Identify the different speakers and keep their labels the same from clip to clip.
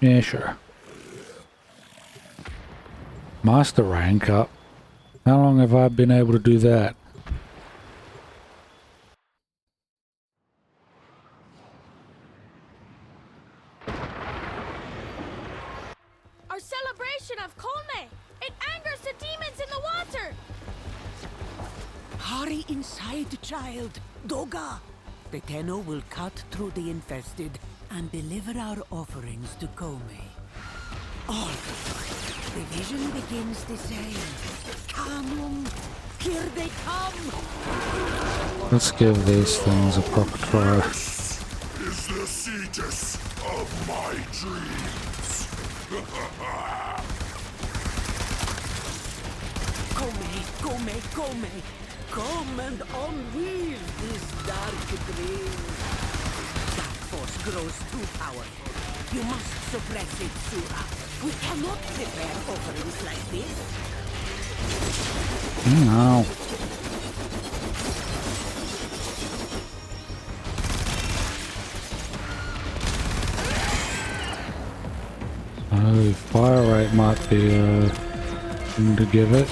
Speaker 1: Yeah, sure. Master rank up. How long have I been able to do that?
Speaker 2: Our celebration of Kolme! It angers the demons in the water!
Speaker 3: Hurry inside, child. Doga! The Tenno will cut through the infested and deliver our offerings to Kome. All the vision begins the same. Kanum! Here they come!
Speaker 1: Let's give these things a proper try.
Speaker 4: This is the Cetus of my dreams.
Speaker 3: Kome! Come and unweave this dark dream. That force grows too powerful. You must suppress it, Sura. We cannot prepare offerings like this.
Speaker 1: No. Oh, fire rate might be a thing to give it.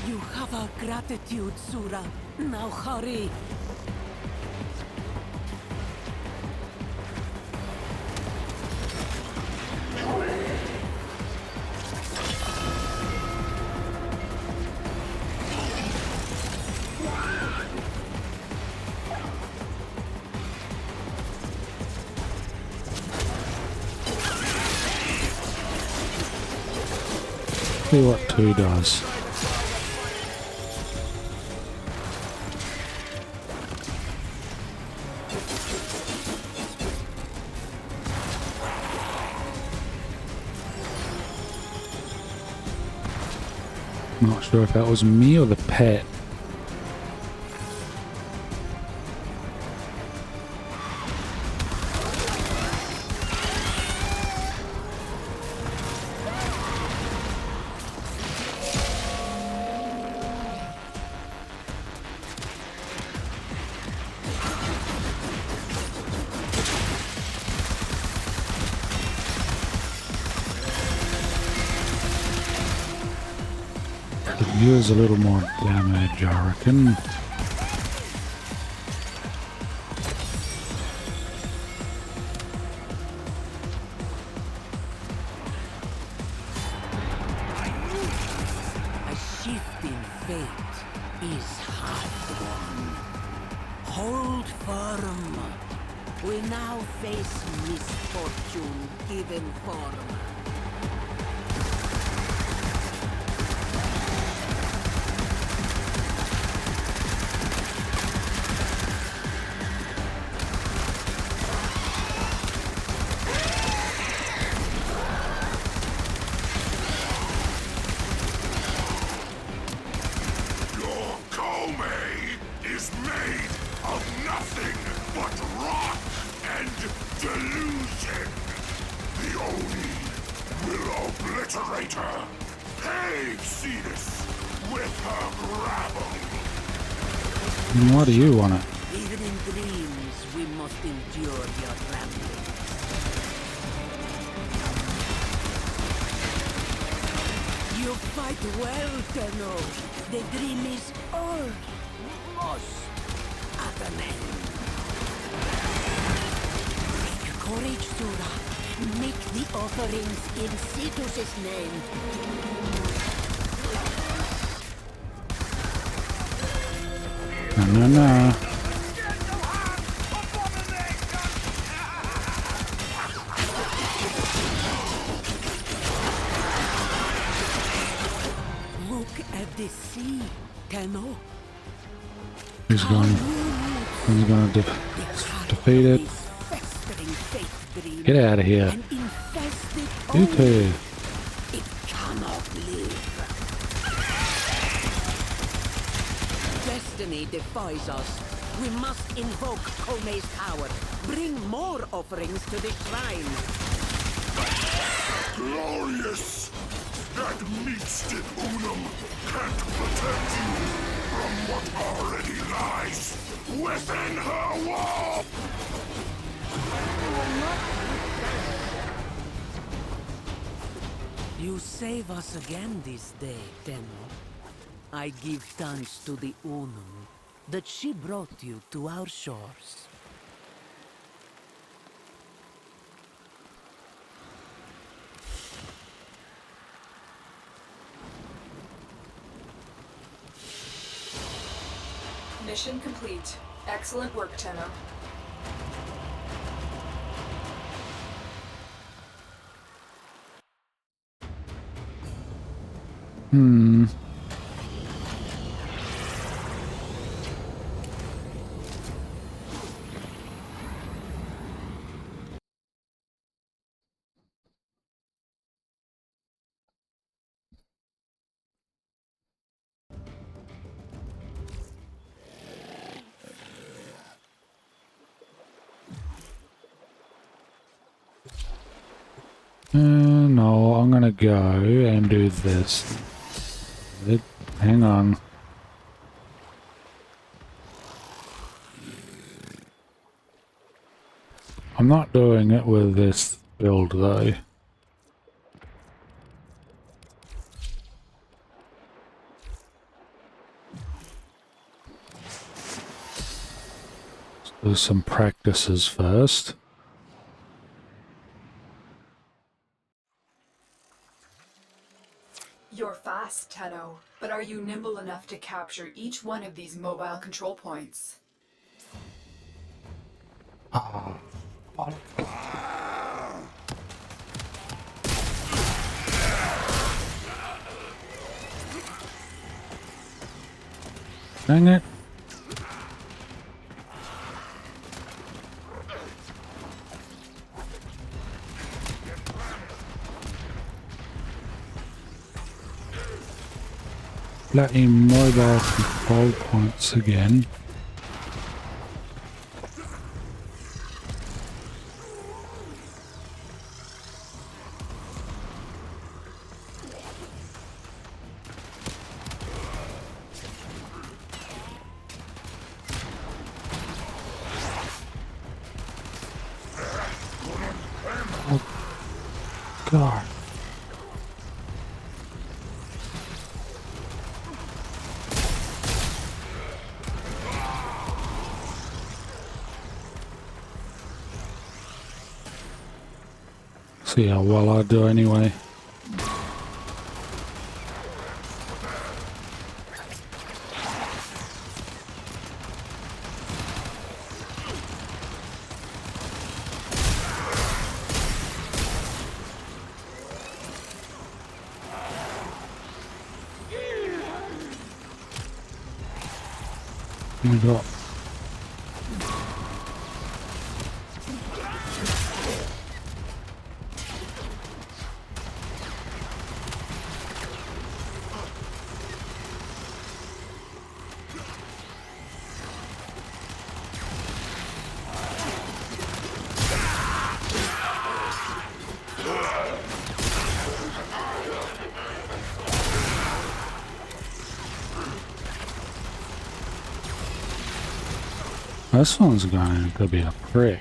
Speaker 3: You have our gratitude, Sura. Now hurry.
Speaker 1: See what 2 does. Not sure if that was me or the pet. Could use a little more damage, I reckon.
Speaker 3: A shift in fate is half won. Hold firm. We now face misfortune given form.
Speaker 4: Your Kome is made of nothing but rot and delusion. The Oni will obliterate her. Pave Cetus with her gravel.
Speaker 1: And why do you want it?
Speaker 3: Even in dreams, we must endure your ramblings. You fight well, Tenno. The dream is almost at an end. Take courage, Sura. Make the offerings in Cetus's name.
Speaker 1: No.
Speaker 3: Look at the sea, Tenno.
Speaker 1: He's gonna defeat it. Get out of here.
Speaker 3: An infested
Speaker 1: You too.
Speaker 3: It cannot live. Destiny defies us. We must invoke Kome's power. Bring more offerings to the shrine.
Speaker 4: Glorious! That meat-stick Unum can't protect you from what already lies within her wall!
Speaker 3: You save us again this day, Tenno. I give thanks to the Unum that she brought you to our shores.
Speaker 5: Mission complete. Excellent work, Tenno.
Speaker 1: No, I'm gonna go and do this. Hang on. I'm not doing it with this build though. Let's do some practices first.
Speaker 5: You're fast, Tenno, but are you nimble enough to capture each one of these mobile control points?
Speaker 1: Dang it. Bloody mobile control points again. Oh, God. See how well I do anyway. We got this one's going to be a prick.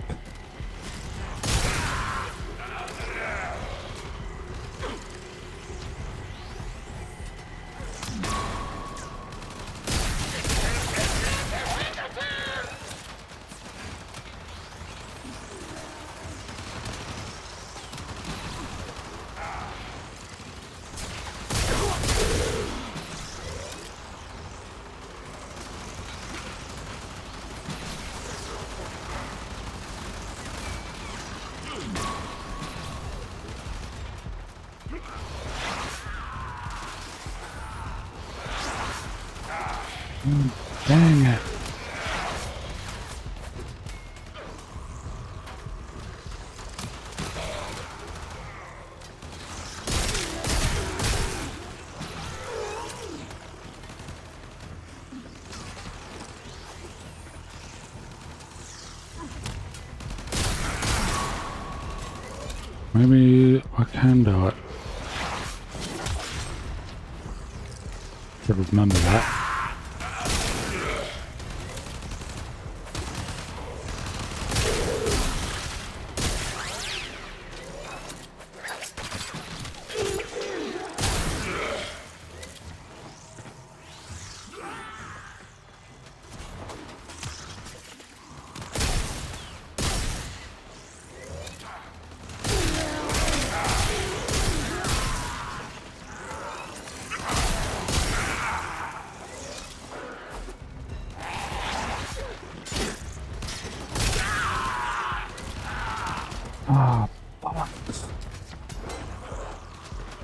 Speaker 1: Dang it. Maybe I can do it. Should remember that.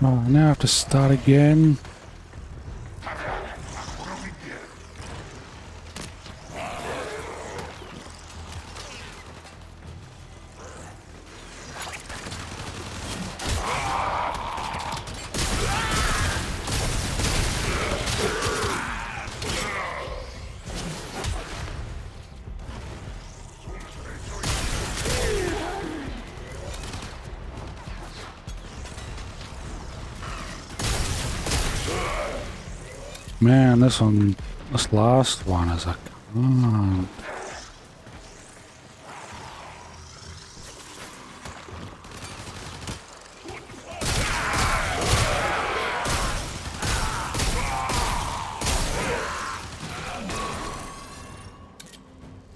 Speaker 1: Oh, now I have to start again. Man, this last one is a con.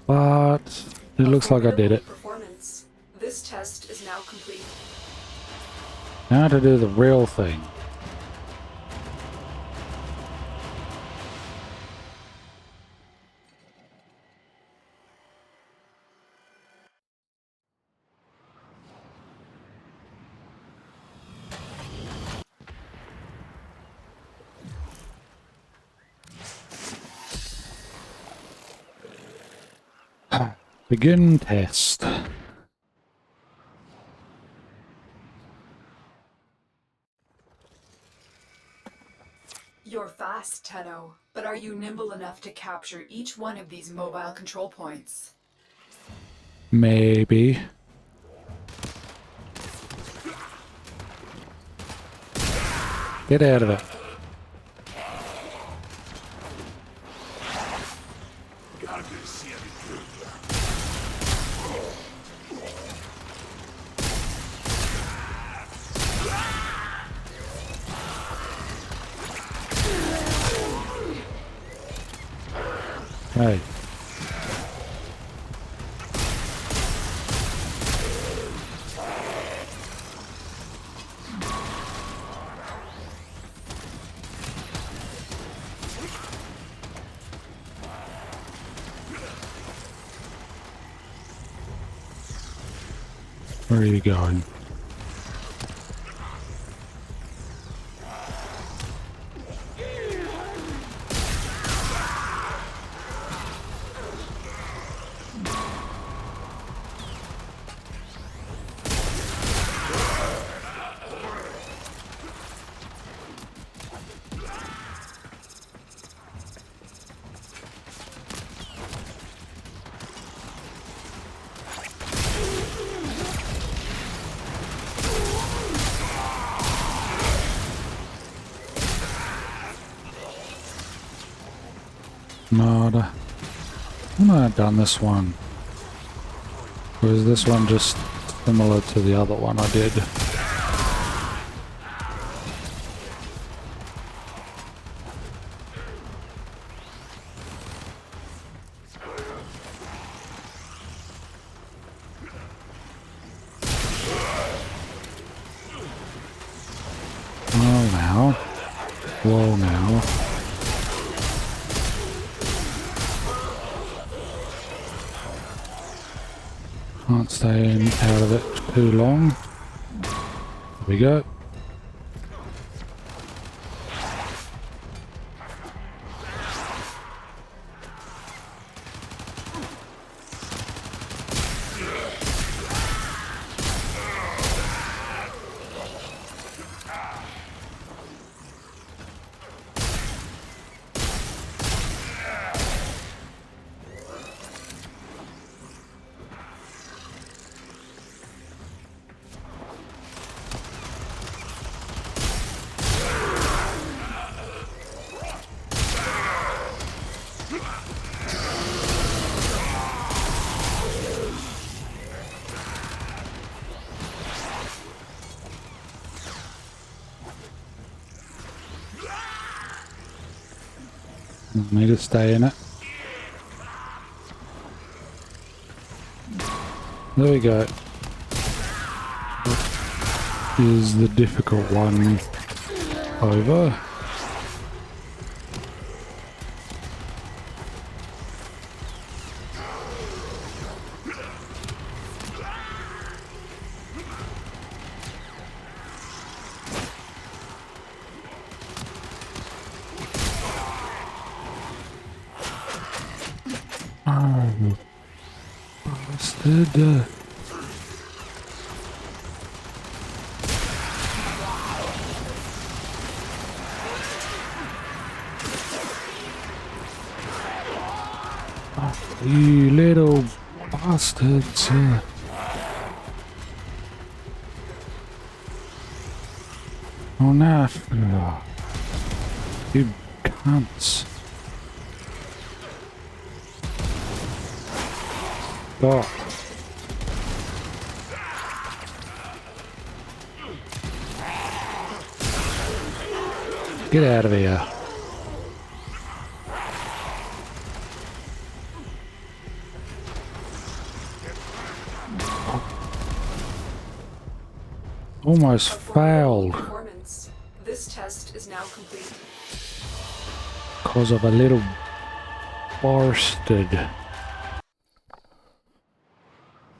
Speaker 1: But it looks like I did it.
Speaker 5: Performance. This test is now complete.
Speaker 1: Now to do the real thing. Begin test.
Speaker 5: You're fast, Tenno, but are you nimble enough to capture each one of these mobile control points?
Speaker 1: Maybe. Get out of it. Hey. Where are you going? Nada. I'm not done this one. Or is this one just similar to the other one I did? Oh, now. Whoa, now. Can't stay out of it too long. There we go. Need to stay in it. There we go. Is the difficult one over? Bastard. You little bastards. Oh no. You cunts. Stop. Get out of here. Almost failed
Speaker 5: Performance. This test is now complete.
Speaker 1: because of a little bastard.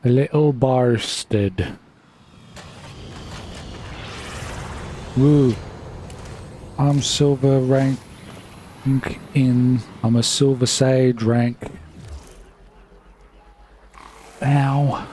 Speaker 1: A little bastard. Woo. I'm silver rank in. I'm a silver sage rank. Ow.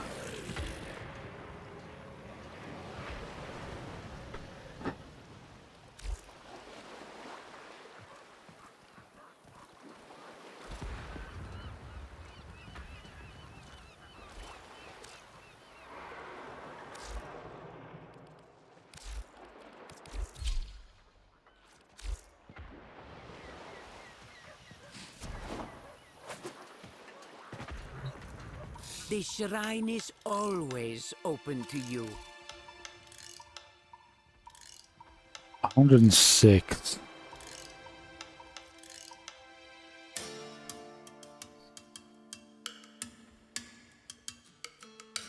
Speaker 3: The shrine is always open to you.
Speaker 1: 106.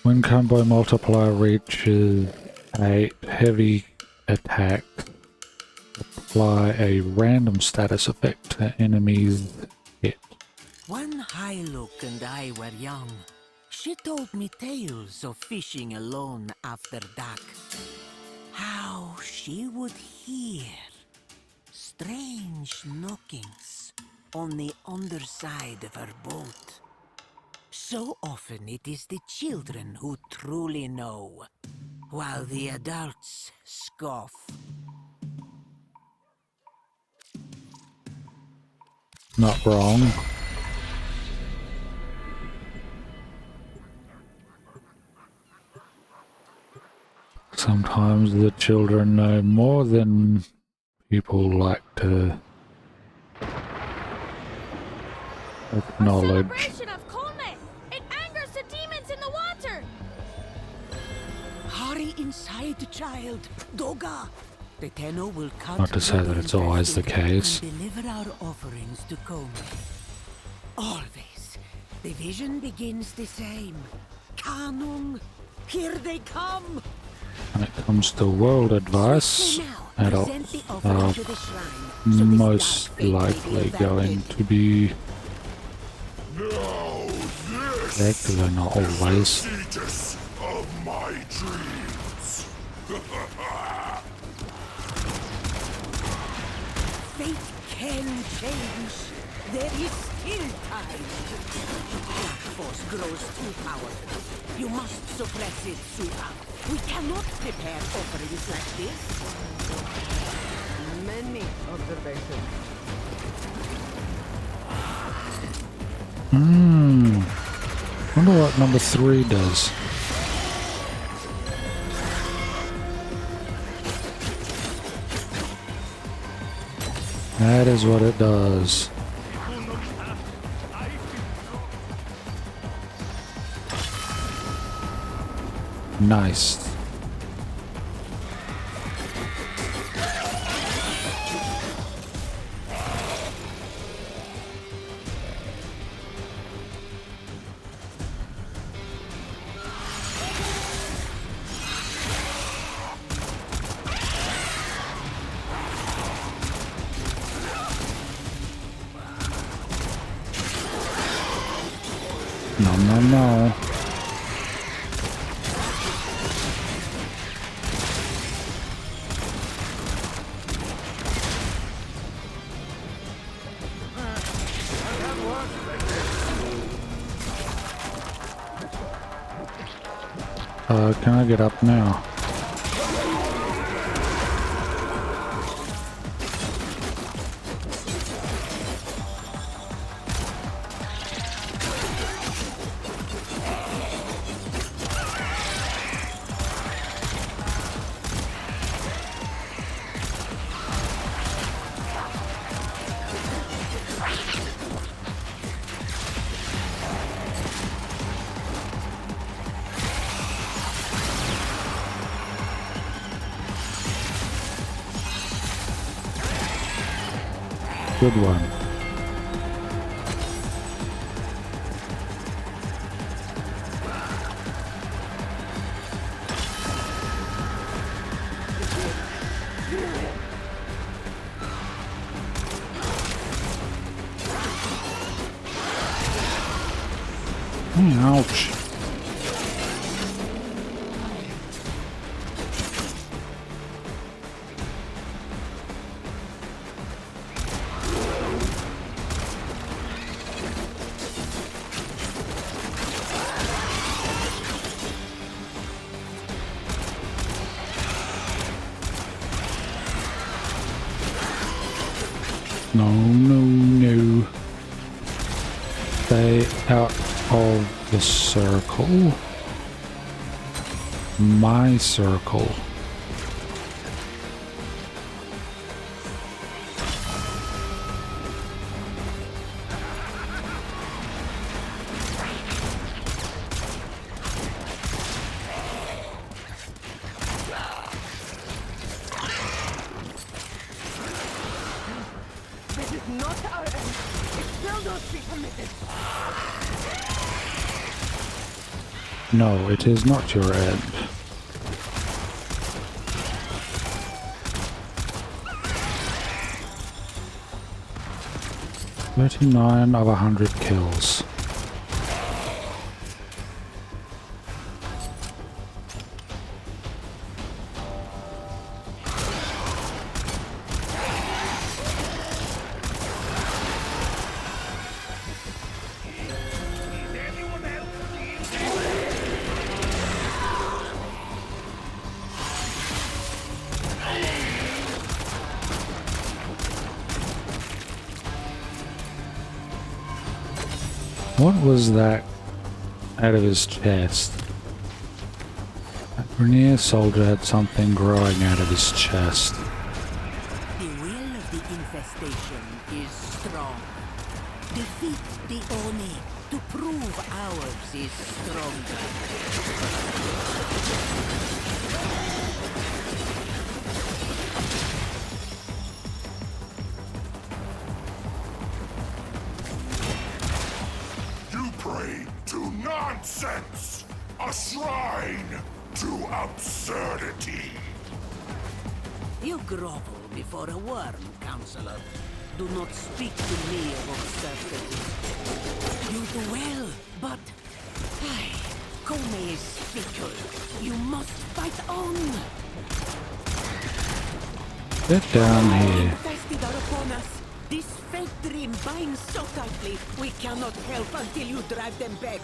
Speaker 1: When combo multiplier reaches 8 heavy attack, apply a random status effect to enemies hit.
Speaker 3: When Hylook and I were young, she told me tales of fishing alone after dark. How she would hear strange knockings on the underside of her boat. So often it is the children who truly know, while the adults scoff.
Speaker 1: Not wrong. Sometimes the children know more than people like to acknowledge.
Speaker 2: Celebration of Colme! It angers the demons in the water!
Speaker 3: Hurry inside, child. Doga. The Tenno will cut
Speaker 1: Not to say that it's always the case.
Speaker 3: and deliver our offerings to Colme. Always. The vision begins the same. Canum, here they come.
Speaker 1: When it comes to world advice,
Speaker 3: Now,
Speaker 1: adults
Speaker 3: present the
Speaker 1: are
Speaker 3: offering to the shrine, so this
Speaker 1: most
Speaker 3: dark fate may
Speaker 1: likely
Speaker 3: live
Speaker 1: going
Speaker 3: that
Speaker 1: to be
Speaker 4: Now this
Speaker 1: correct, though not always.
Speaker 4: fetus of my dreams.
Speaker 3: Fate can change. There is still time. Dark force grows too powerful. You must suppress it, Suha. We cannot prepare offerings like this.
Speaker 6: Many observations.
Speaker 1: Wonder what number 3 does. That is what it does. Nice. No, no, no. Can I get up now? Good one. Ouch. No, no, no. Stay out of the circle. My circle.
Speaker 6: This is not our end. It shall not be permitted.
Speaker 1: No, it is not your end. "39 of 100 kills. What was that out of his chest? That Grenier soldier had something growing out of his chest.
Speaker 3: The will of the infestation is strong. Defeat the Oni to prove ours is stronger.
Speaker 4: You pray to nonsense! A shrine to absurdity!
Speaker 3: You grovel before a worm, Counselor. Do not speak to me of absurdity. You do well, but... Kome is fickle. You must fight on!
Speaker 1: Get down here.
Speaker 3: Infested are upon us. This fate dream binds so tightly, we cannot help until you drive them back.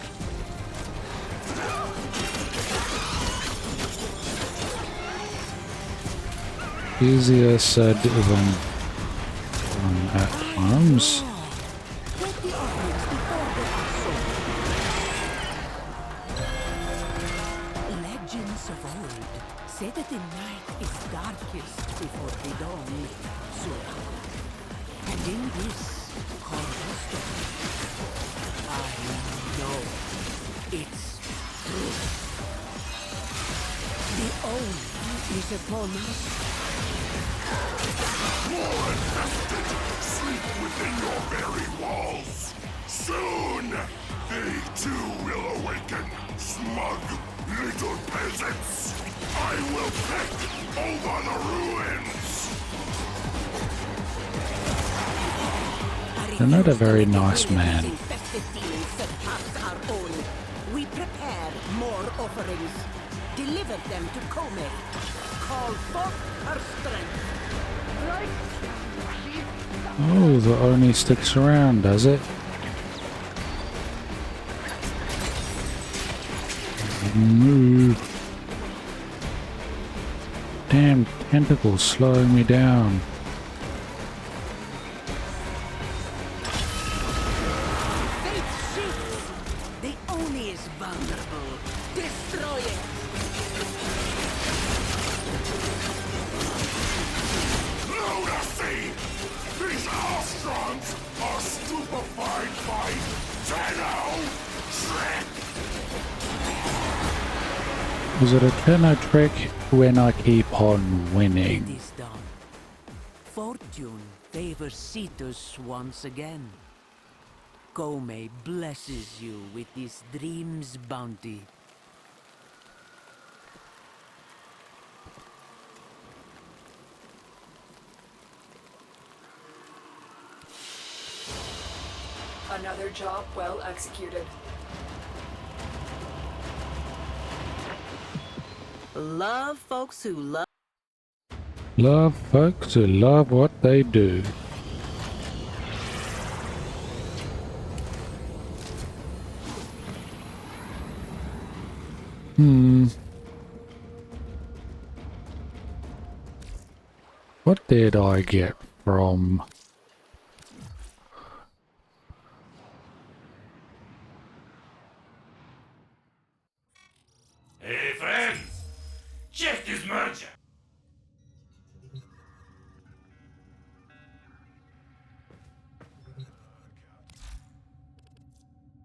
Speaker 1: Easier said than done at times.
Speaker 3: Take the offerings before they are sold. Legends of old say that the night is darkest before the dawn, Sura. And in this cornerstone, I know it's true. The old is upon us.
Speaker 4: More infested sleep within your very walls! Soon, they too will awaken, smug little peasants! I will peck over the ruins!
Speaker 1: You're not a very nice man.
Speaker 3: Infested demons surpass our own. We prepare more offerings. Deliver them to Kome. Call forth her strength.
Speaker 1: Oh, the Oni sticks around, does it? Move. damn tentacles slowing me down.
Speaker 3: Fate shifts! The Oni is vulnerable. Destroy it!
Speaker 4: Lunacy! These Ostrons are stupefied by Tenno trick!
Speaker 1: Is it a Tenno trick when I keep on
Speaker 3: It
Speaker 1: winning?
Speaker 3: is done. Fortune favors Cetus once again. Kome blesses you with this dream's bounty.
Speaker 5: Another job well executed.
Speaker 3: Love folks who love.
Speaker 1: Love folks who love what they do. What did I get from...
Speaker 4: Hey friends! Check this merger!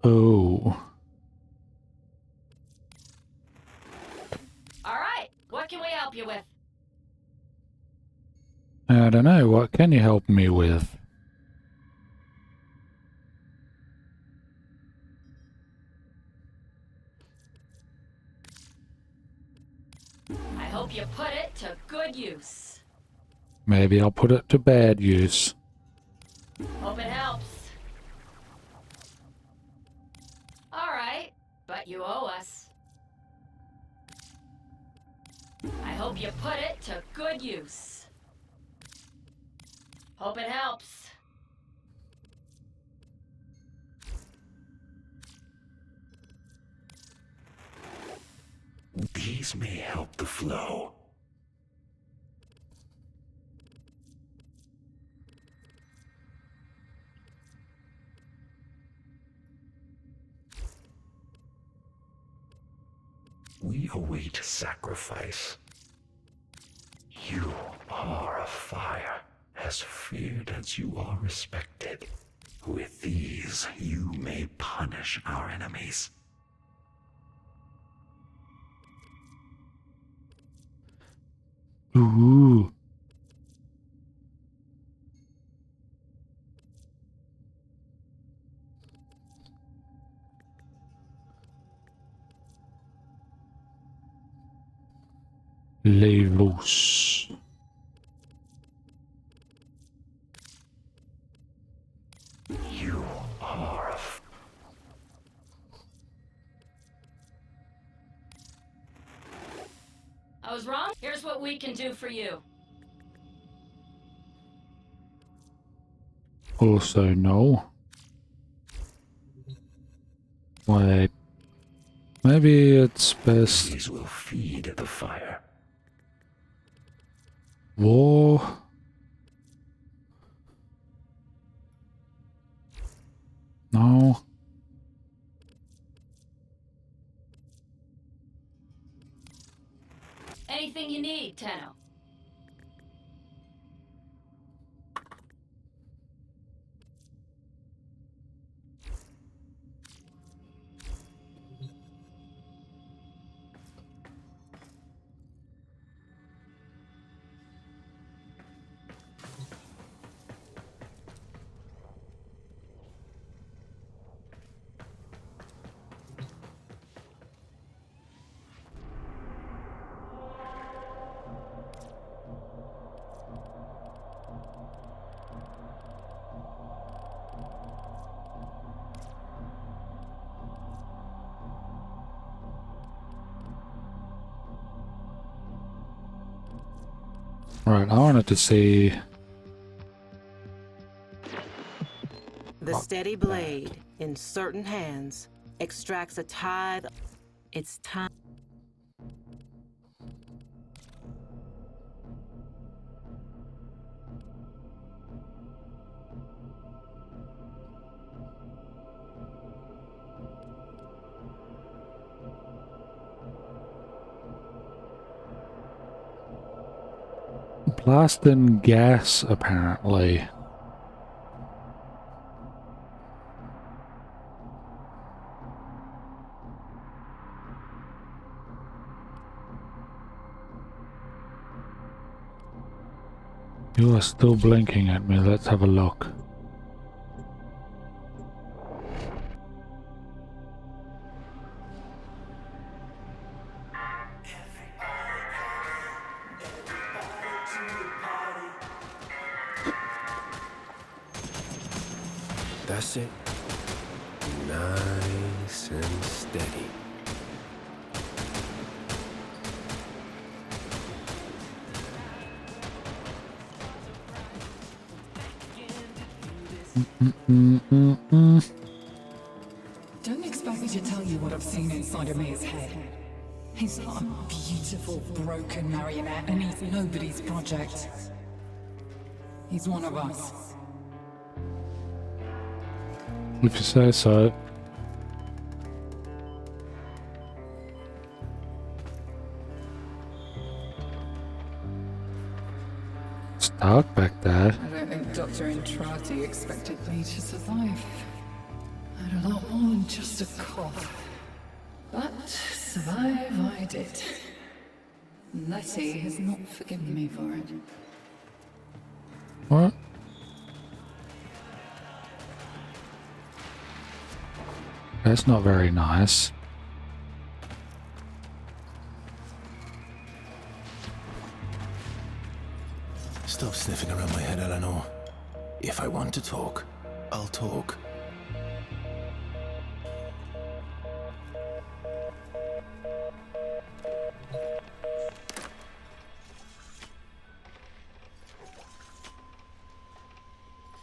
Speaker 1: Oh.
Speaker 2: All right, what can we help you with?
Speaker 1: I don't know, what can you help me with?
Speaker 2: I hope you put it to good use.
Speaker 1: Maybe I'll put it to bad use.
Speaker 2: Hope it helps. All right, but you owe us. I hope you put it to good use. Hope it helps.
Speaker 4: These may help the flow. We await sacrifice. You are a fire, as feared as you are respected. With these, you may punish our enemies.
Speaker 1: Ooh. Levos.
Speaker 4: You are a
Speaker 2: I was wrong. Here's what we can do for you.
Speaker 1: Also no. Wait. Maybe it's best...
Speaker 4: These will feed the fire.
Speaker 1: War... No.
Speaker 2: Anything you need, Tenno.
Speaker 1: Right, I wanted to see...
Speaker 7: The steady blade, in certain hands, extracts a tithe. It's time.
Speaker 1: Blasting gas, apparently. You are still blinking at me. Let's have a look.
Speaker 8: That's it. Nice and steady.
Speaker 9: Don't expect me to tell you what I've seen inside of Mia's head. He's not a beautiful, broken marionette, and he's nobody's project. He's one of us.
Speaker 1: If you say so. It's dark back there.
Speaker 9: I don't think Dr. Entrati expected me to survive. I had a lot more than just a cough. But survive I did. Letty has not forgiven me for it.
Speaker 1: What? That's not very nice.
Speaker 8: Stop sniffing around my head, Eleanor. If I want to talk, I'll talk.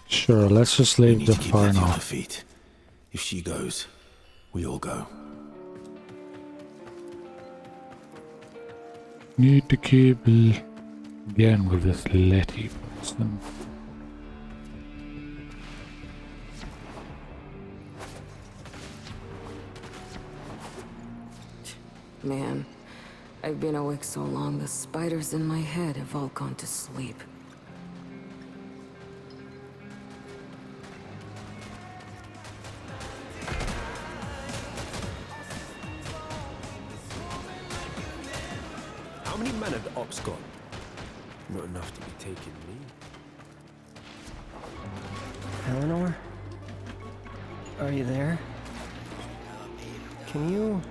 Speaker 1: Sure, let's just
Speaker 8: We
Speaker 1: leave
Speaker 8: need
Speaker 1: the
Speaker 8: to keep
Speaker 1: phone
Speaker 8: Letty on her
Speaker 1: off.
Speaker 8: feet. If she goes, we all go.
Speaker 1: Need to keep again with this Letty person.
Speaker 10: Man, I've been awake so long, the spiders in my head have all gone to sleep.
Speaker 8: How many men have the ops got? Not enough to be taking me.
Speaker 11: Eleanor? Are you there? Can you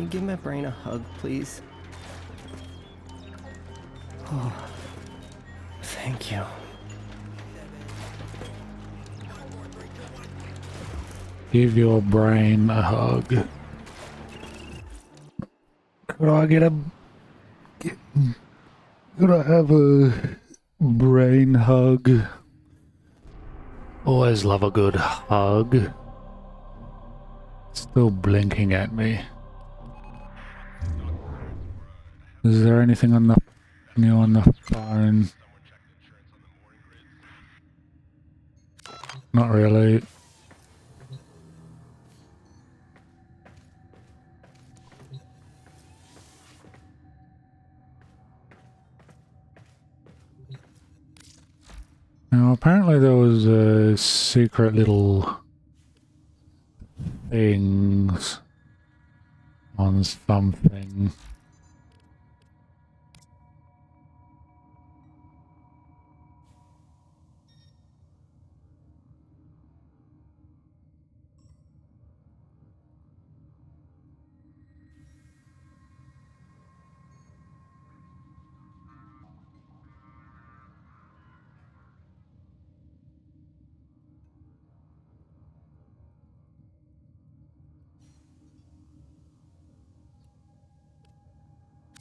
Speaker 11: give my brain a hug, please? Oh, thank you.
Speaker 1: Give your brain a hug. Could I get a... Could I have a brain hug? Always love a good hug. Still blinking at me. Is there anything on the new on the phone? Not really. Now apparently there was a secret little things on something.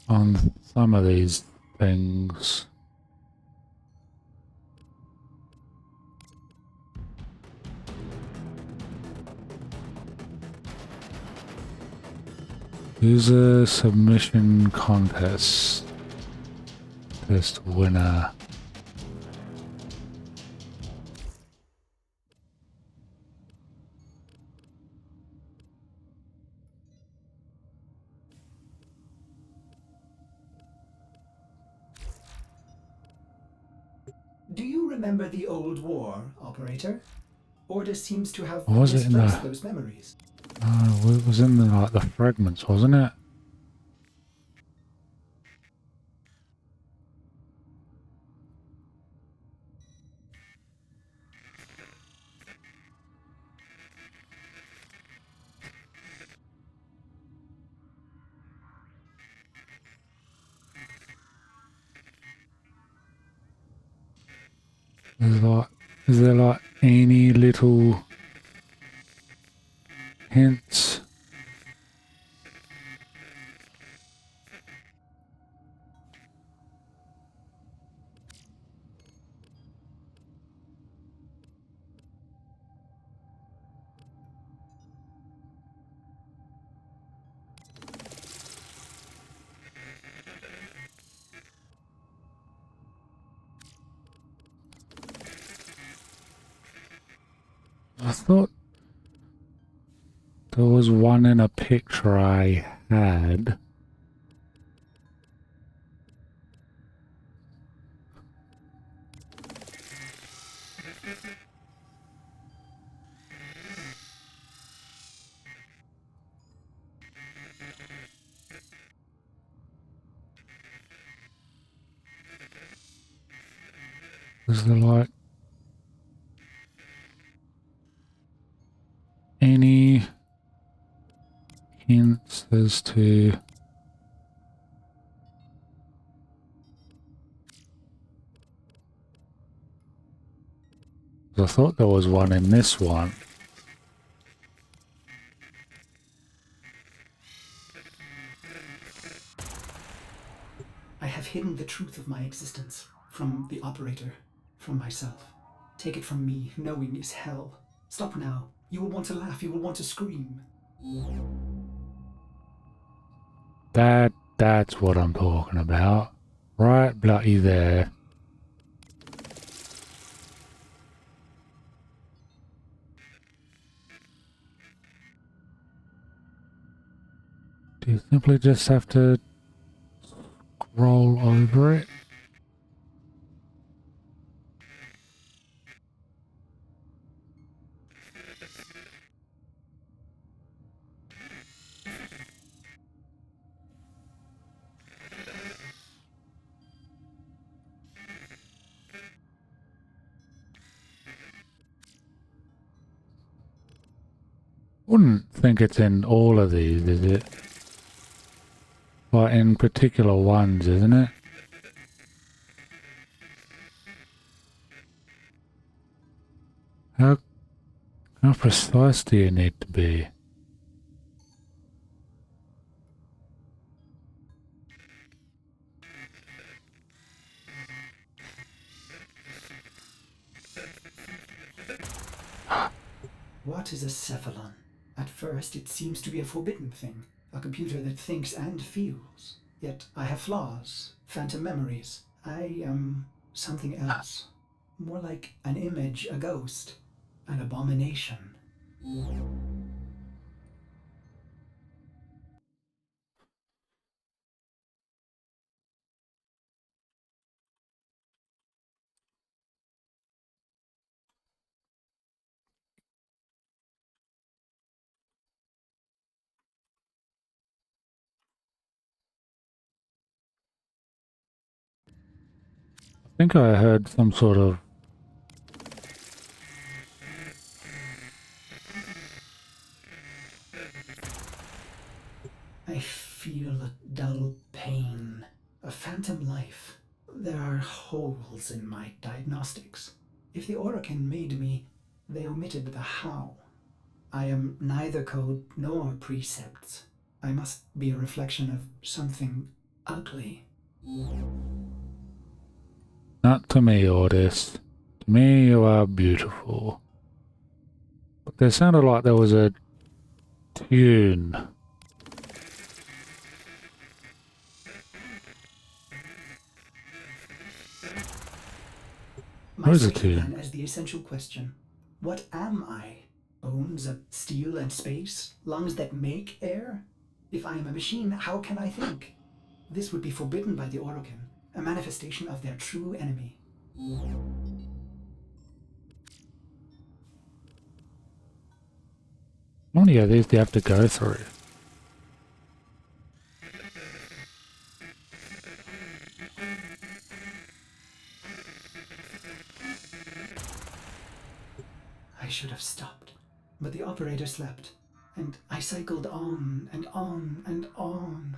Speaker 1: On some of these things. Here's a submission contest. Test winner.
Speaker 12: Do you remember the old war, Operator? Order seems to have
Speaker 1: Or was it in
Speaker 12: misplaced
Speaker 1: the...
Speaker 12: those memories.
Speaker 1: Oh, it was in the, like, the fragments, wasn't it? Is there like any little hints? I thought there was one in a picture I had. Is there like any hints as to... I thought there was one in this one.
Speaker 12: I have hidden the truth of my existence from the Operator, from myself. Take it from me, knowing is hell. Stop now. You will want to laugh, you will want to scream.
Speaker 1: That's what I'm talking about. Right bloody there. Do you simply just have to scroll over it? Wouldn't think it's in all of these, is it? Like in particular ones, isn't it? How precise do you need to be?
Speaker 12: What is a cephalon? At first, it seems to be a forbidden thing, a computer that thinks and feels. Yet I have flaws, phantom memories. I am something else. More like an image, a ghost, an abomination.
Speaker 1: I think I heard some sort of...
Speaker 12: I feel a dull pain, a phantom life. There are holes in my diagnostics. If the Orokin made me, they omitted the how. I am neither code nor precepts. I must be a reflection of something ugly.
Speaker 1: Not to me, Ordis. To me, you are beautiful. But there sounded like there was a tune.
Speaker 12: My psyche then as the essential question. What am I? Bones of steel and space? Lungs that make air? If I am a machine, how can I think? This would be forbidden by the Orokin, a manifestation of their true enemy.
Speaker 1: How many of these do you have to go through?
Speaker 12: I should have stopped, but the operator slept, and I cycled on and on and on.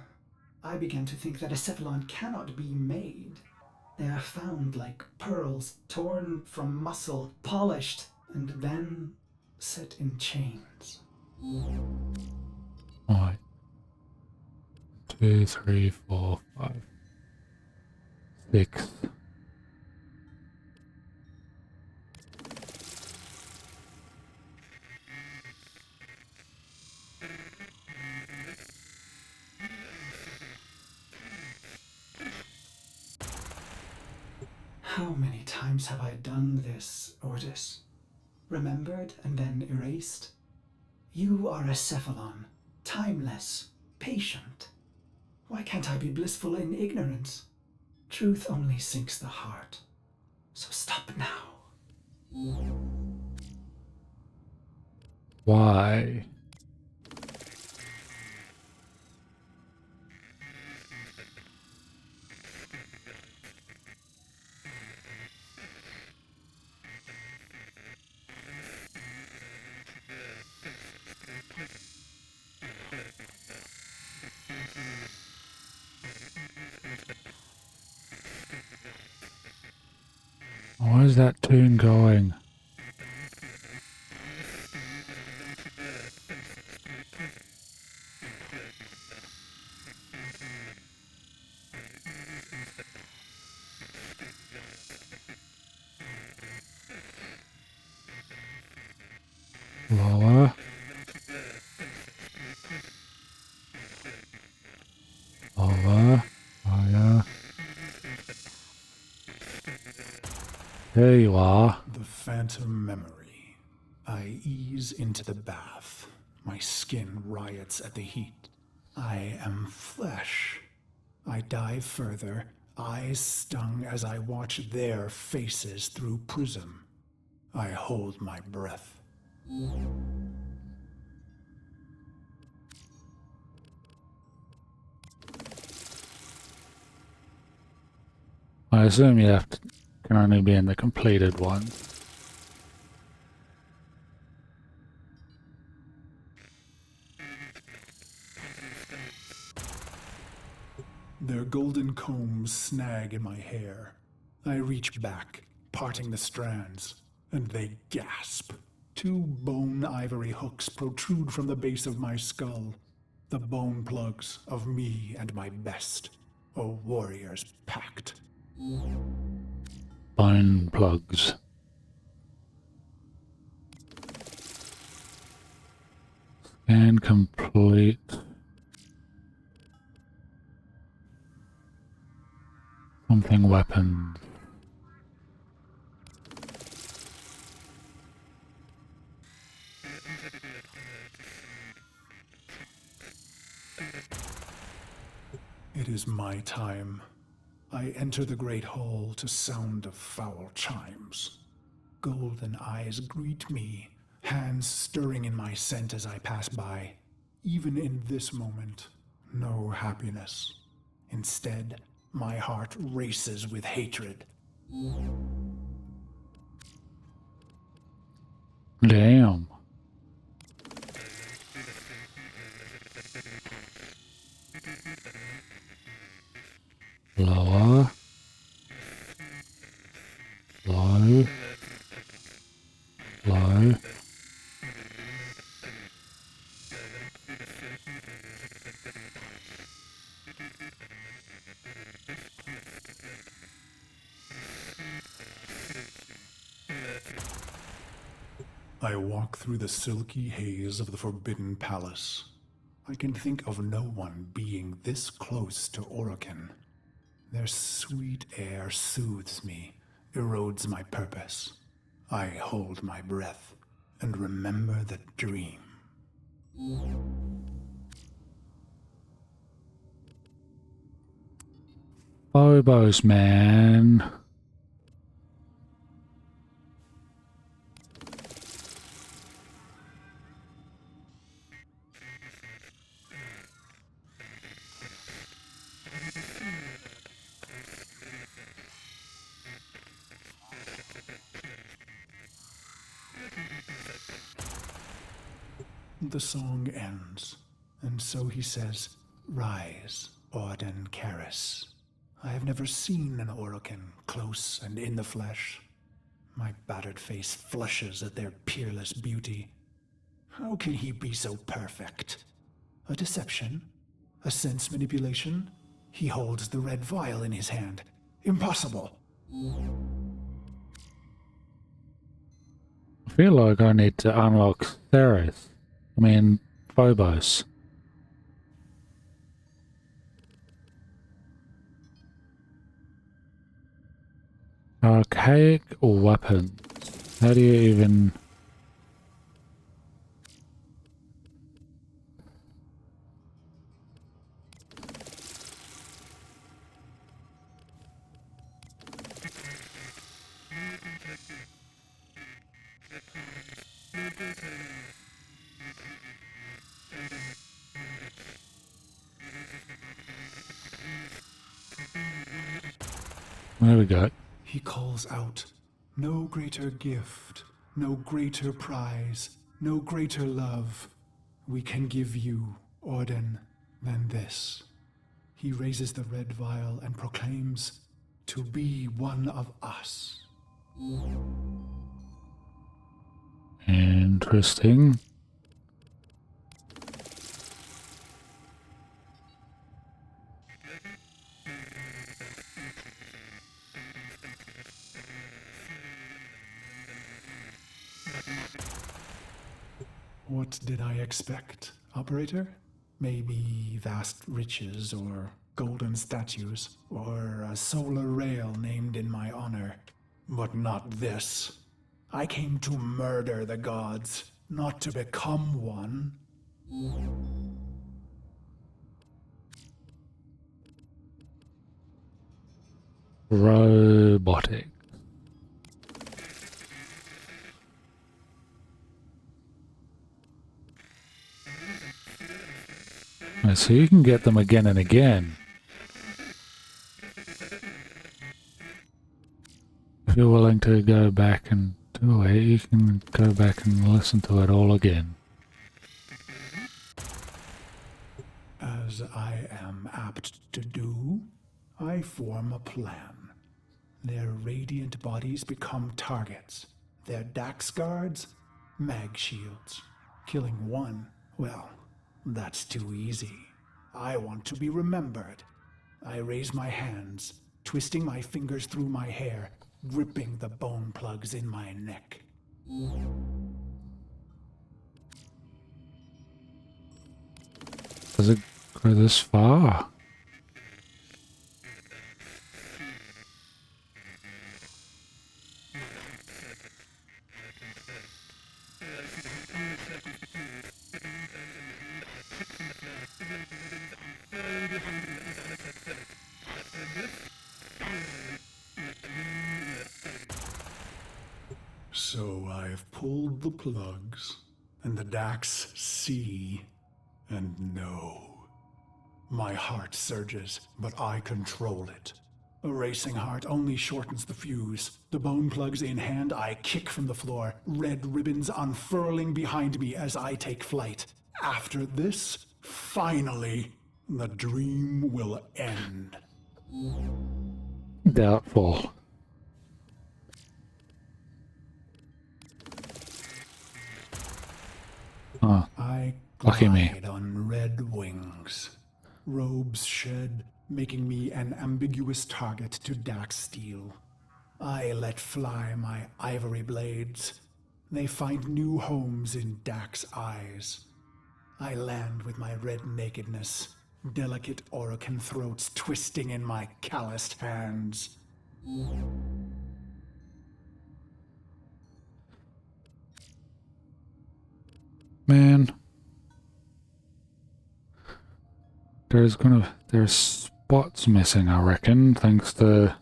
Speaker 12: I began to think that a cephalon cannot be made. They are found like pearls, torn from muscle, polished, and then set in chains.
Speaker 1: Alright. 2, 3, 4, 5, 6.
Speaker 12: How many times have I done this, Ortis? Remembered and then erased? You are a cephalon, timeless, patient. Why can't I be blissful in ignorance? Truth only sinks the heart. So stop now.
Speaker 1: Why? Where's that tune going? Lower. Lower. Higher. There you are.
Speaker 13: The phantom memory. I ease into the bath. My skin riots at the heat. I am flesh. I dive further, eyes stung as I watch their faces through prism. I hold my breath.
Speaker 1: I assume you have to, can only be in the completed one.
Speaker 13: Their golden combs snag in my hair. I reach back, parting the strands, and they gasp. 2 bone ivory hooks protrude from the base of my skull. The bone plugs of me and my best. A warrior's pact.
Speaker 1: Bone plugs. Scan complete. Something weapons.
Speaker 13: It is my time. I enter the great hall to sound of foul chimes. Golden eyes greet me, hands stirring in my scent as I pass by. Even in this moment, no happiness. Instead, my heart races with hatred.
Speaker 1: Damn. Lower. Low. Low.
Speaker 13: I walk through the silky haze of the Forbidden Palace. I can think of no one being this close to Orokin. Their sweet air soothes me, erodes my purpose. I hold my breath and remember the dream.
Speaker 1: Phobos, man.
Speaker 13: The song ends, and so he says, "Rise, Auden Karis." I have never seen an Orokin close and in the flesh. My battered face flushes at their peerless beauty. How can he be so perfect? A deception? A sense manipulation? He holds the red vial in his hand. Impossible!
Speaker 1: I feel like I need to unlock Theris. I mean, Phobos. Archaic weapons. How do you even... There we go.
Speaker 13: He calls out, "No greater gift, no greater prize, no greater love we can give you, Auden, than this." He raises the red vial and proclaims, "To be one of us."
Speaker 1: Interesting.
Speaker 13: What did I expect, operator? Maybe vast riches or golden statues or a solar rail named in my honor. But not this. I came to murder the gods, not to become one.
Speaker 1: Robotic. So you can get them again and again. If you're willing to go back and do it, you can go back and listen to it all again.
Speaker 13: As I am apt to do, I form a plan. Their radiant bodies become targets. Their Dax guards, mag shields. Killing one, well, that's too easy. I want to be remembered. I raise my hands, twisting my fingers through my hair, gripping the bone plugs in my neck.
Speaker 1: Does it go this far?
Speaker 13: So I've pulled the plugs, and the Dax see and know. My heart surges, but I control it. A racing heart only shortens the fuse. The bone plugs in hand, I kick from the floor, red ribbons unfurling behind me as I take flight. After this, finally, the dream will end.
Speaker 1: Doubtful. Huh.
Speaker 13: I
Speaker 1: Lucky me.
Speaker 13: glide on red wings. Robes shed, making me an ambiguous target to Dax steel. I let fly my ivory blades. They find new homes in Dax eyes. I land with my red nakedness, delicate Orokin throats twisting in my calloused hands.
Speaker 1: Man. There's spots missing, I reckon, thanks to a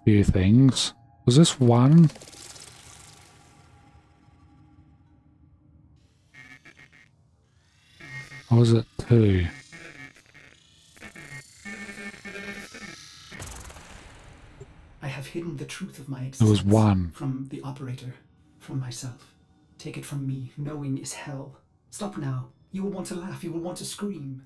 Speaker 1: few things. Was this one? Or was it two?
Speaker 12: I have hidden the truth of my
Speaker 1: There was
Speaker 12: existence
Speaker 1: one.
Speaker 12: from the operator from myself. Take it from me, knowing is hell. Stop now. You will want to laugh, you will want to scream.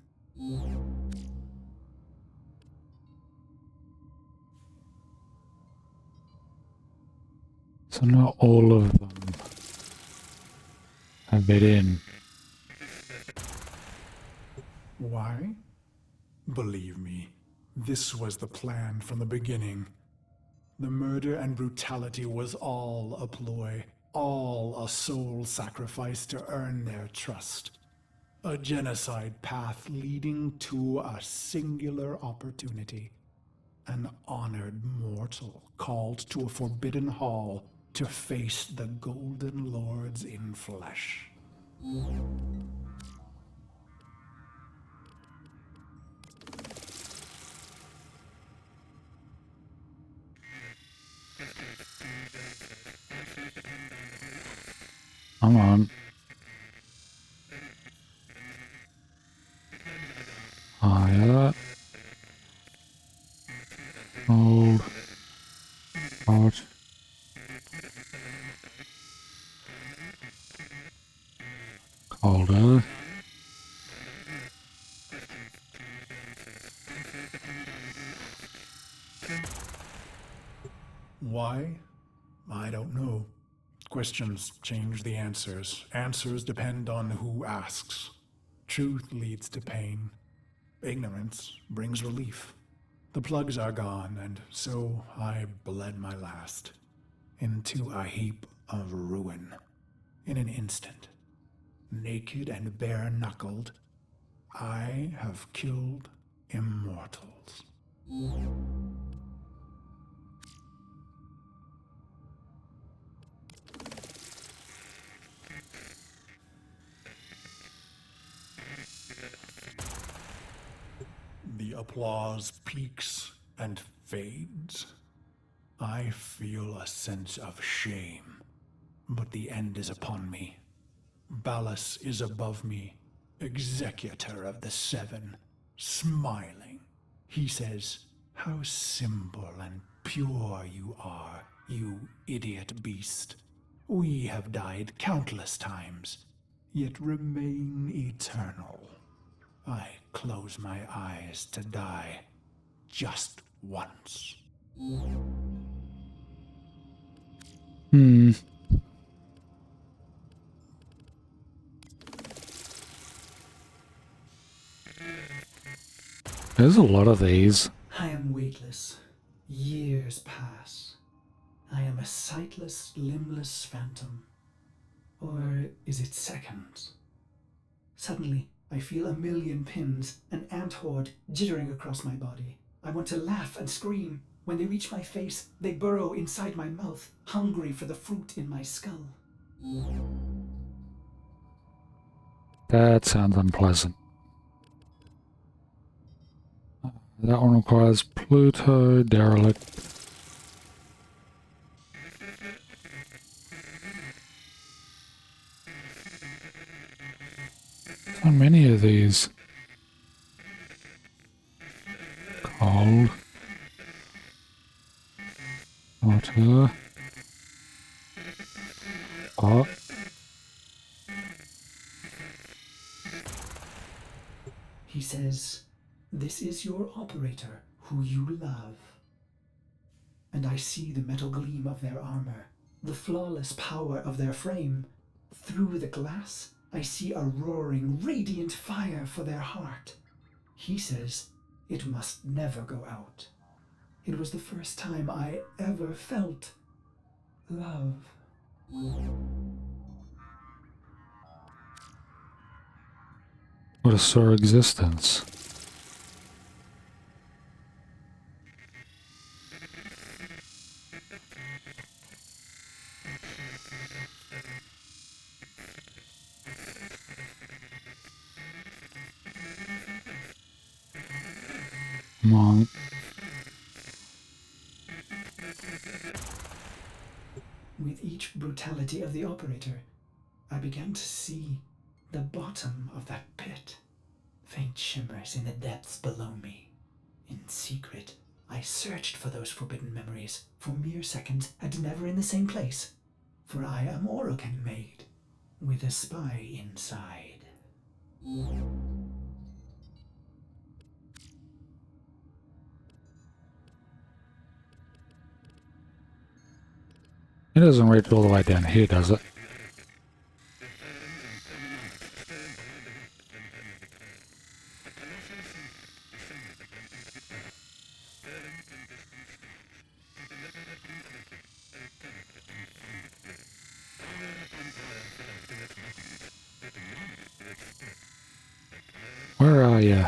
Speaker 1: So not all of them have it in.
Speaker 13: Why? Believe me, this was the plan from the beginning. The murder and brutality was all a ploy, all a soul sacrifice to earn their trust. A genocide path leading to a singular opportunity. An honored mortal called to a forbidden hall to face the Golden Lords in flesh.
Speaker 1: Come on. Higher. Hold. Hot. Colder.
Speaker 13: Why? I don't know. Questions change the answers. Answers depend on who asks. Truth leads to pain. Ignorance brings relief. The plugs are gone, and so I bled my last into a heap of ruin. In an instant, naked and bare-knuckled, I have killed immortals. The applause peaks and fades. I feel a sense of shame, but the end is upon me. Ballas is above me, executor of the Seven, smiling. He says, "How simple and pure you are, you idiot beast. We have died countless times, yet remain eternal. I close my eyes to die just once."
Speaker 1: There's a lot of these.
Speaker 12: I am weightless. Years pass. I am a sightless, limbless phantom. Or is it seconds? Suddenly, I feel a million pins, an ant horde jittering across my body. I want to laugh and scream. When they reach my face, they burrow inside my mouth, hungry for the fruit in my skull.
Speaker 1: That sounds unpleasant. That one requires Pluto derelict. So many of these. Cold. Water. Hot.
Speaker 12: He says, "This is your operator, who you love." And I see the metal gleam of their armor, the flawless power of their frame. Through the glass, I see a roaring, radiant fire for their heart. He says, it must never go out. It was the first time I ever felt love.
Speaker 1: What a sore existence. Come on.
Speaker 12: With each brutality of the operator, I began to see the bottom of that pit. Faint shimmers in the depths below me. In secret, I searched for those forbidden memories, for mere seconds and never in the same place. for I am Orokin made, with a spy inside.
Speaker 1: It doesn't reach all the way down here, does it? Where are you?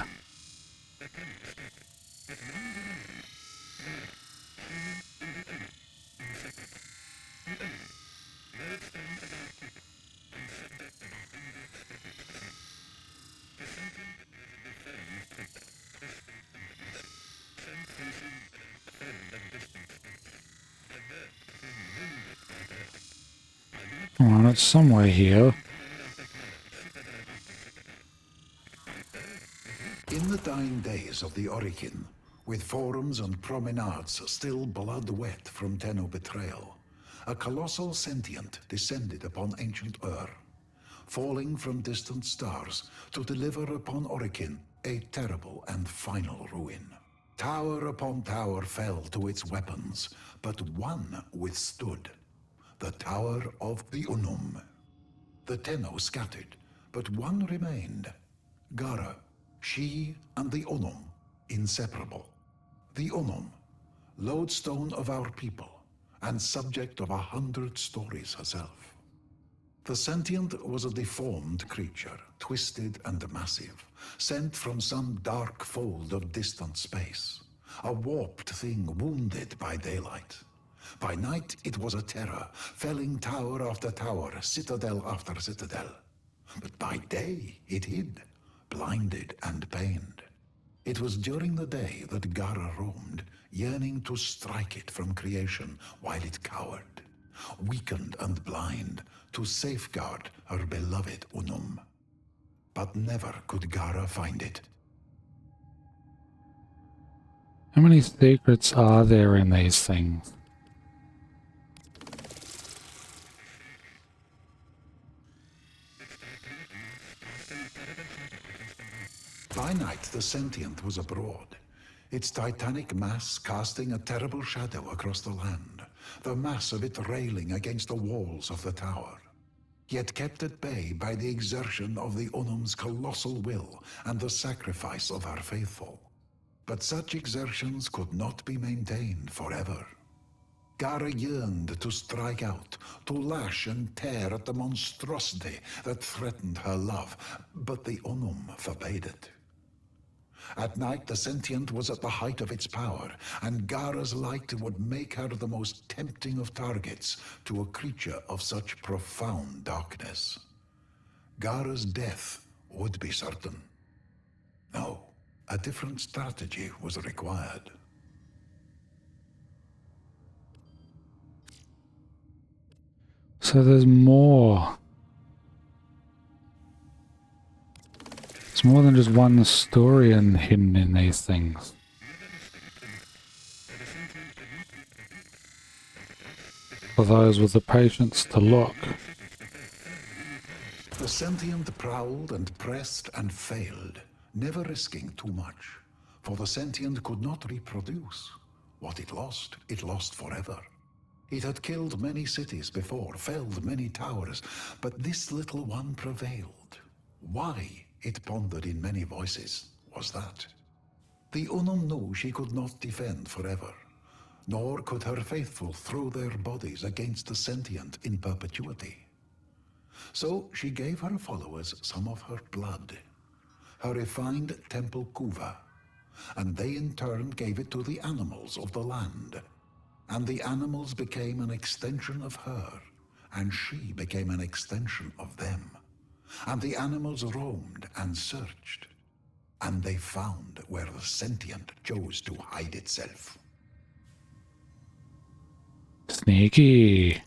Speaker 1: Come on, it's somewhere here.
Speaker 14: In the dying days of the Orokin, with forums and promenades still blood wet from Tenno betrayal, a colossal sentient descended upon ancient Ur, falling from distant stars to deliver upon Orokin a terrible and final ruin. Tower upon tower fell to its weapons, but one withstood, the Tower of the Unum. The Tenno scattered, but one remained, Gara. She and the Unum, inseparable. The Unum, lodestone of our people, and subject of 100 stories herself. The sentient was a deformed creature, twisted and massive, sent from some dark fold of distant space. A warped thing wounded by daylight. By night it was a terror, felling tower after tower, citadel after citadel. But by day it hid, blinded and pained. It was during the day that Gara roamed, yearning to strike it from creation while it cowered, weakened and blind, to safeguard her beloved Unum. But never could Gara find it.
Speaker 1: How many secrets are there in these things?
Speaker 14: By night, the sentient was abroad, its titanic mass casting a terrible shadow across the land, the mass of it railing against the walls of the tower, yet kept at bay by the exertion of the Unum's colossal will and the sacrifice of our faithful. But such exertions could not be maintained forever. Gara yearned to strike out, to lash and tear at the monstrosity that threatened her love, but the Unum forbade it. At night, the sentient was at the height of its power, and Gara's light would make her the most tempting of targets to a creature of such profound darkness. Gara's death would be certain. No, a different strategy was required.
Speaker 1: So there's more. It's more than just one story hidden in these things. For those with the patience to look.
Speaker 14: The sentient prowled and pressed and failed, never risking too much, for the sentient could not reproduce. What it lost forever. It had killed many cities before, felled many towers, but this little one prevailed. Why? It pondered in many voices, was that. The Unum knew she could not defend forever, nor could her faithful throw their bodies against the sentient in perpetuity. So she gave her followers some of her blood, her refined temple kuva, and they in turn gave it to the animals of the land, and the animals became an extension of her, and she became an extension of them. And the animals roamed and searched, and they found where the sentient chose to hide itself.
Speaker 1: Sneaky.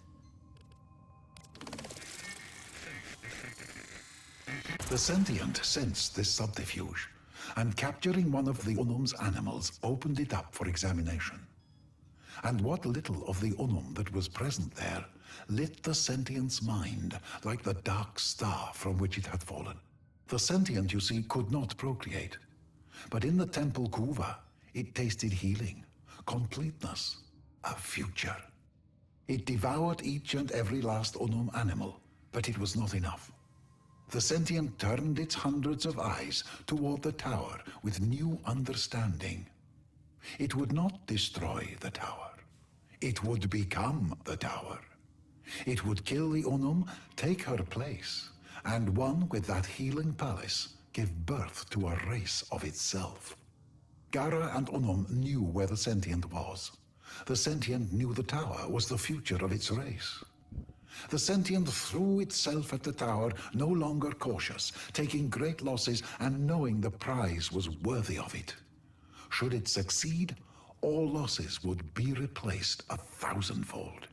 Speaker 14: The sentient sensed this subterfuge, and capturing one of the Unum's animals, opened it up for examination. And what little of the Unum that was present there lit the sentient's mind like the dark star from which it had fallen. The sentient, you see, could not procreate. But in the temple Kuva, it tasted healing, completeness, a future. It devoured each and every last Unum animal, but it was not enough. The sentient turned its hundreds of eyes toward the tower with new understanding. It would not destroy the tower. It would become the tower. It would kill the Unum, take her place, and one with that healing palace give birth to a race of itself. Gara and Unum knew where the sentient was. The sentient knew the tower was the future of its race. The sentient threw itself at the tower, no longer cautious, taking great losses and knowing the prize was worthy of it. Should it succeed, all losses would be replaced 1,000-fold.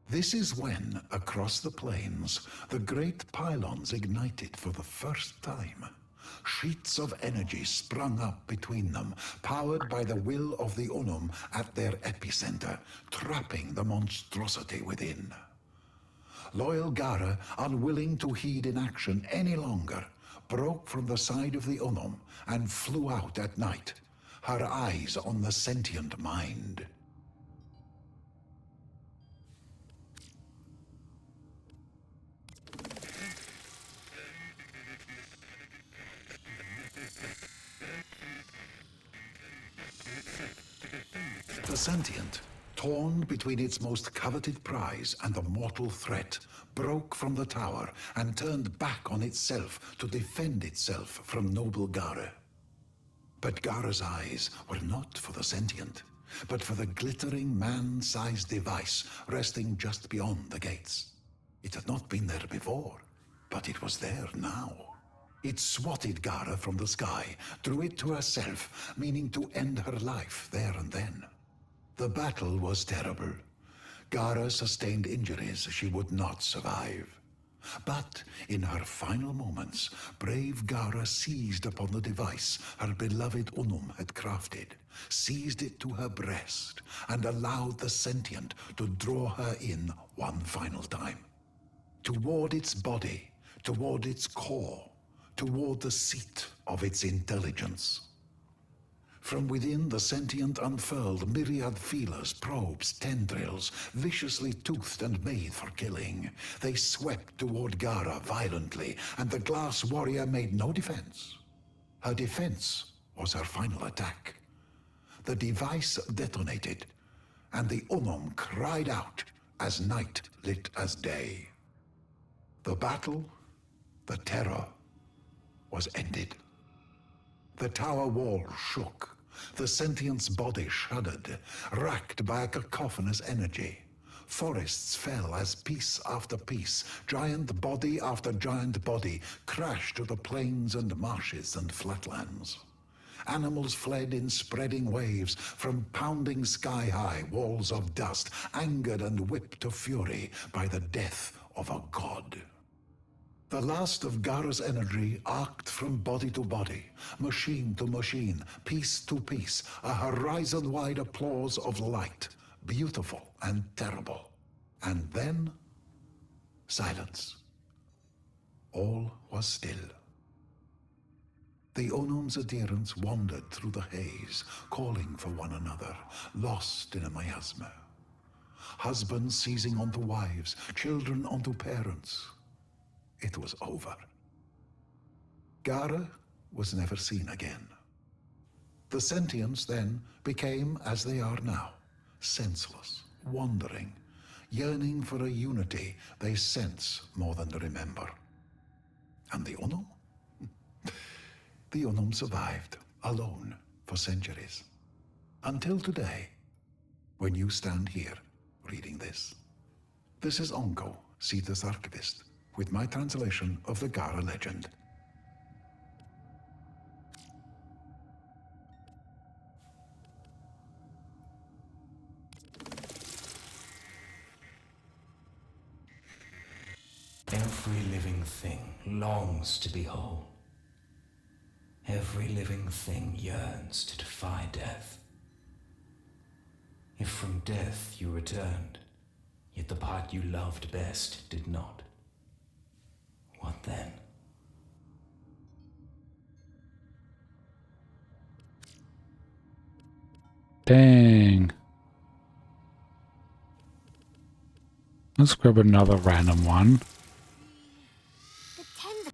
Speaker 14: This is when, across the plains, the great pylons ignited for the first time. Sheets of energy sprung up between them, powered by the will of the Unum at their epicenter, trapping the monstrosity within. Loyal Gara, unwilling to heed inaction any longer, broke from the side of the Unum and flew out at night, her eyes on the sentient mind. The sentient, torn between its most coveted prize and the mortal threat, broke from the tower and turned back on itself to defend itself from noble Gara. But Gara's eyes were not for the sentient, but for the glittering man-sized device resting just beyond the gates. It had not been there before, but it was there now. It swatted Gara from the sky, drew it to herself, meaning to end her life there and then. The battle was terrible. Gara sustained injuries she would not survive. But in her final moments, brave Gara seized upon the device her beloved Unum had crafted, seized it to her breast, and allowed the sentient to draw her in one final time. Toward its body, toward its core, toward the seat of its intelligence. From within, the sentient unfurled myriad feelers, probes, tendrils, viciously toothed and made for killing. They swept toward Gara violently, and the glass warrior made no defense. Her defense was her final attack. The device detonated, and the Unum cried out as night lit as day. The battle, the terror, was ended. The tower wall shook. The sentient's body shuddered, racked by a cacophonous energy. Forests fell as piece after piece, giant body after giant body, crashed to the plains and marshes and flatlands. Animals fled in spreading waves from pounding sky-high walls of dust, angered and whipped to fury by the death of a god. The last of Gara's energy arced from body to body, machine to machine, piece to piece, a horizon-wide applause of light, beautiful and terrible. And then, silence. All was still. The Unum's adherents wandered through the haze, calling for one another, lost in a miasma. Husbands seizing onto wives, children onto parents. It was over. Gara was never seen again. The sentients then became as they are now, senseless, wandering, yearning for a unity they sense more than remember. And the Unum? The Unum survived, alone, for centuries. Until today, when you stand here, reading this. This is Onko, Sita's archivist, with my translation of the Gara legend.
Speaker 8: Every living thing longs to be whole. Every living thing yearns to defy death. If from death you returned, Yet the part you loved best did not. What then?
Speaker 1: Dang. Let's grab another random one.
Speaker 2: The tendril.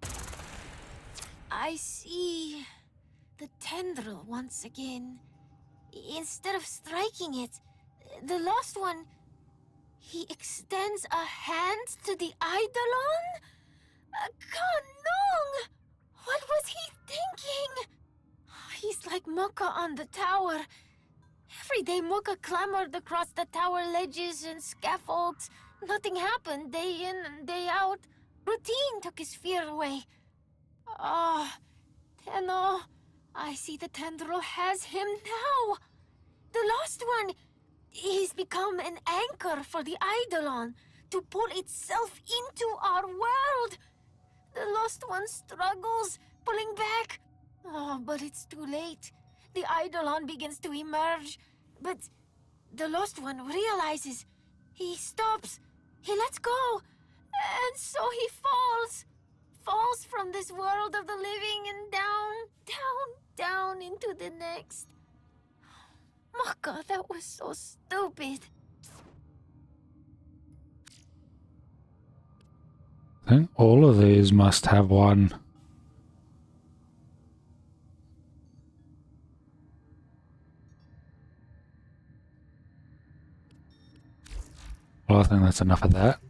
Speaker 2: I see the tendril once again. Instead of striking it, the lost one, he extends a hand to the Eidolon? Kanong! What was he thinking? He's like Mocha on the tower. Every day Mocha clambered across the tower ledges and scaffolds. Nothing happened day in and day out. Routine took his fear away. Ah, Tenno, I see the tendril has him now. The lost one, he's become an anchor for the Eidolon to pull itself into our world. The lost one struggles, pulling back. Oh, but it's too late. The Eidolon begins to emerge, but the lost one realizes. He stops. He lets go. And so he falls. Falls from this world of the living and down into the next. Oh God, that was so stupid.
Speaker 1: I think all of these must have one. Well, I think that's enough of that.